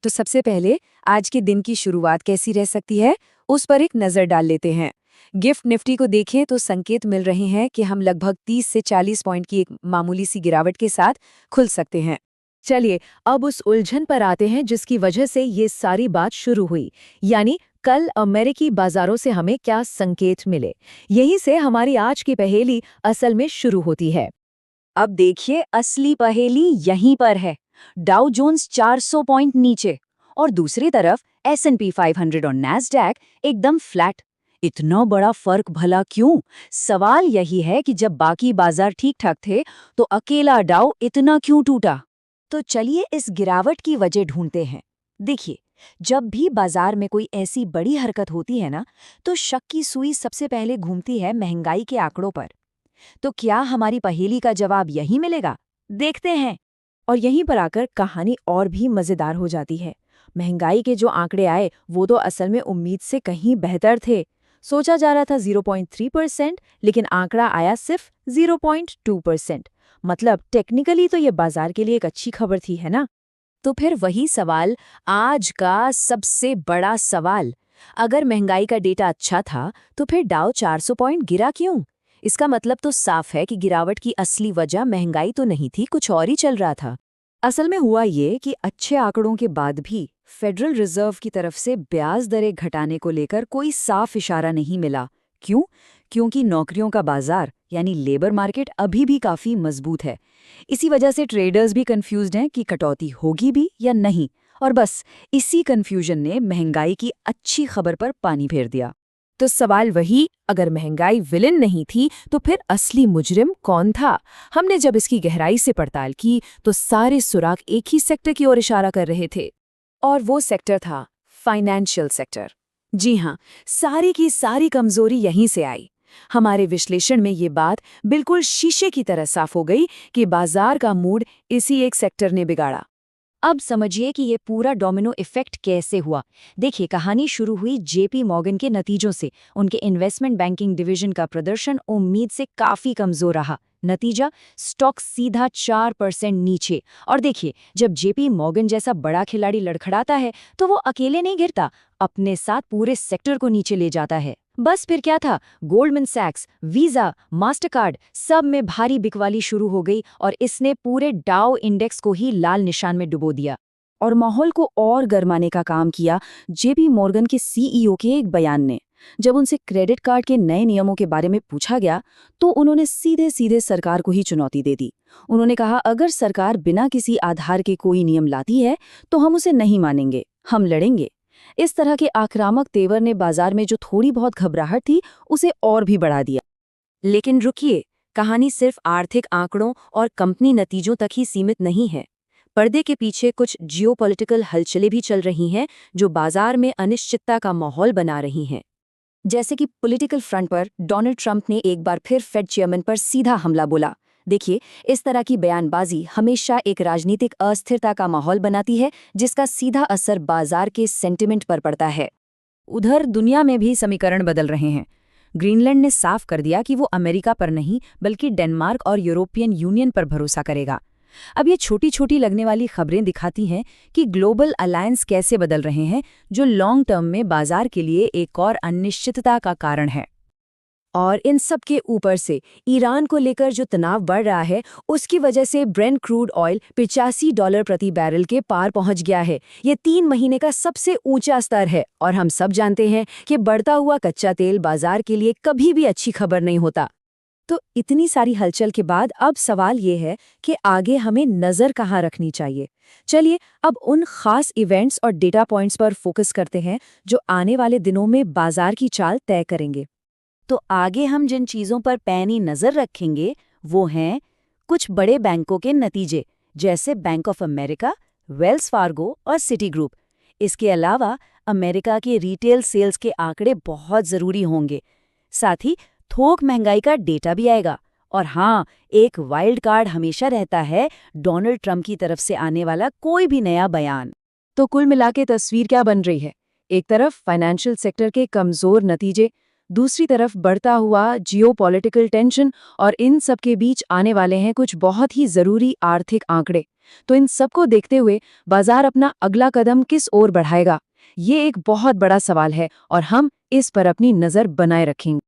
तो सबसे पहले आज के दिन की शुरुआत कैसी रह सकती है, उस पर एक नज़र डाल लेते हैं। गिफ्ट निफ्टी को देखें तो संकेत मिल रहे हैं कि हम लगभग 30 से 40 पॉइंट की एक मामूली सी गिरावट के साथ खुल सकते हैं। चलिए अब उस उलझन पर आते हैं जिसकी वजह से ये सारी बात शुरू हुई, यानी कल अमेरिकी बाजारों से हमें क्या संकेत मिले। यहीं से हमारी आज की पहेली असल में शुरू होती है। अब देखिए, असली पहेली यहीं पर है। डाउ जोन्स 400 पॉइंट नीचे और दूसरी तरफ S&P 500 और नैस्डैक एकदम फ्लैट। इतना बड़ा फर्क भला क्यों? सवाल यही है कि जब बाकी बाजार ठीक ठाक थे तो अकेला डाउ इतना क्यों टूटा। तो चलिए इस गिरावट की वजह ढूंढते हैं। देखिए, जब भी बाजार में कोई ऐसी बड़ी हरकत होती है ना, तो शक की सुई सबसे पहले घूमती है महंगाई के आंकड़ों पर। तो क्या हमारी पहेली का जवाब यही मिलेगा? देखते हैं। और यहीं पर आकर कहानी और भी मजेदार हो जाती है। महंगाई के जो आंकड़े आए वो तो असल में उम्मीद से कहीं बेहतर थे। सोचा जा रहा था 0.3%, लेकिन आंकड़ा आया सिर्फ 0.2%। मतलब टेक्निकली तो ये बाजार के लिए एक अच्छी खबर थी, है ना? तो फिर वही सवाल, आज का सबसे बड़ा सवाल। अगर महंगाई का डेटा अच्छा था तो फिर डाउ 400 पॉइंट गिरा क्यों? इसका मतलब तो साफ है कि गिरावट की असली वजह महंगाई तो नहीं थी, कुछ और ही चल रहा था। असल में हुआ ये कि अच्छे आंकड़ों के बाद भी फेडरल रिजर्व की तरफ से ब्याज दरें घटाने को लेकर कोई साफ इशारा नहीं मिला। क्यों? क्योंकि नौकरियों का बाजार यानी लेबर मार्केट अभी भी काफी मजबूत है। इसी वजह से ट्रेडर्स भी कंफ्यूज्ड हैं कि कटौती होगी भी या नहीं। और बस इसी कंफ्यूजन ने महंगाई की अच्छी खबर पर पानी फेर दिया। तो सवाल वही, अगर महंगाई विलेन नहीं थी तो फिर असली मुजरिम कौन था? हमने जब इसकी गहराई से पड़ताल की तो सारे सुराग एक ही सेक्टर की ओर इशारा कर रहे थे। और वो सेक्टर था फाइनेंशियल सेक्टर। जी हाँ, सारी की सारी कमजोरी यहीं से आई। हमारे विश्लेषण में ये बात बिल्कुल शीशे की तरह साफ हो गई कि बाजार का मूड इसी एक सेक्टर ने बिगाड़ा। अब समझिए कि ये पूरा डोमिनो इफेक्ट कैसे हुआ। देखिए, कहानी शुरू हुई जेपी मॉर्गन के नतीजों से। उनके इन्वेस्टमेंट बैंकिंग डिवीजन का प्रदर्शन उम्मीद से काफी कमजोर रहा। नतीजा, स्टॉक सीधा 4% नीचे। और देखिए, जब जेपी मॉर्गन जैसा बड़ा खिलाड़ी लड़खड़ाता है तो वो अकेले नहीं गिरता, अपने साथ पूरे सेक्टर को नीचे ले जाता है। बस फिर क्या था, गोल्डमैन सैक्स, वीजा, मास्टरकार्ड सब में भारी बिकवाली शुरू हो गई और इसने पूरे डाउ इंडेक्स को ही लाल निशान में डुबो दिया। और माहौल को और गरमाने का काम किया जेपी मॉर्गन के सीईओ के एक बयान ने। जब उनसे क्रेडिट कार्ड के नए नियमों के बारे में पूछा गया तो उन्होंने सीधे सीधे सरकार को ही चुनौती दे दी। उन्होंने कहा, अगर सरकार बिना किसी आधार के कोई नियम लाती है तो हम उसे नहीं मानेंगे, हम लड़ेंगे। इस तरह के आक्रामक तेवर ने बाजार में जो थोड़ी बहुत घबराहट थी उसे और भी बढ़ा दिया। लेकिन रुकिए, कहानी सिर्फ आर्थिक आंकड़ों और कंपनी नतीजों तक ही सीमित नहीं है। पर्दे के पीछे कुछ जियोपॉलिटिकल हलचलें भी चल रही हैं जो बाजार में अनिश्चितता का माहौल बना रही हैं। जैसे कि पॉलिटिकल फ्रंट पर डोनाल्ड ट्रंप ने एक बार फिर फेड चेयरमैन पर सीधा हमला बोला। देखिए, इस तरह की बयानबाजी हमेशा एक राजनीतिक अस्थिरता का माहौल बनाती है, जिसका सीधा असर बाजार के सेंटिमेंट पर पड़ता है। उधर दुनिया में भी समीकरण बदल रहे हैं। ग्रीनलैंड ने साफ कर दिया कि वो अमेरिका पर नहीं बल्कि डेनमार्क और यूरोपियन यूनियन पर भरोसा करेगा। अब ये छोटी छोटी लगने वाली खबरें दिखाती हैं कि ग्लोबल अलायंस कैसे बदल रहे हैं, जो लॉन्ग टर्म में बाजार के लिए एक और अनिश्चितता का कारण है। और इन सब के ऊपर से ईरान को लेकर जो तनाव बढ़ रहा है, उसकी वजह से ब्रेंट क्रूड ऑयल $85 प्रति बैरल के पार पहुंच गया है। ये 3 महीने का सबसे ऊंचा स्तर है और हम सब जानते हैं कि बढ़ता हुआ कच्चा तेल बाजार के लिए कभी भी अच्छी खबर नहीं होता। तो इतनी सारी हलचल के बाद अब सवाल ये है कि आगे हमें नज़र कहाँ रखनी चाहिए। चलिए अब उन खास इवेंट्स और डेटा पॉइंट्स पर फोकस करते हैं जो आने वाले दिनों में बाजार की चाल तय करेंगे। तो आगे हम जिन चीज़ों पर पैनी नज़र रखेंगे वो हैं कुछ बड़े बैंकों के नतीजे, जैसे bank of America, Wells Fargo और सिटी ग्रुप। इसके अलावा अमेरिका के रिटेल सेल्स के आंकड़े बहुत ज़रूरी होंगे। साथ ही थोक महंगाई का डेटा भी आएगा। और हाँ, एक वाइल्ड कार्ड हमेशा रहता है, डोनाल्ड ट्रंप की तरफ से आने वाला कोई भी नया बयान। तो कुल मिला के तस्वीर क्या बन रही है? एक तरफ फाइनेंशियल सेक्टर के कमज़ोर नतीजे, दूसरी तरफ बढ़ता हुआ जियोपॉलिटिकल टेंशन और इन सब के बीच आने वाले हैं कुछ बहुत ही ज़रूरी आर्थिक आंकड़े। तो इन सब को देखते हुए बाजार अपना अगला कदम किस ओर बढ़ाएगा, ये एक बहुत बड़ा सवाल है और हम इस पर अपनी नज़र बनाए रखेंगे।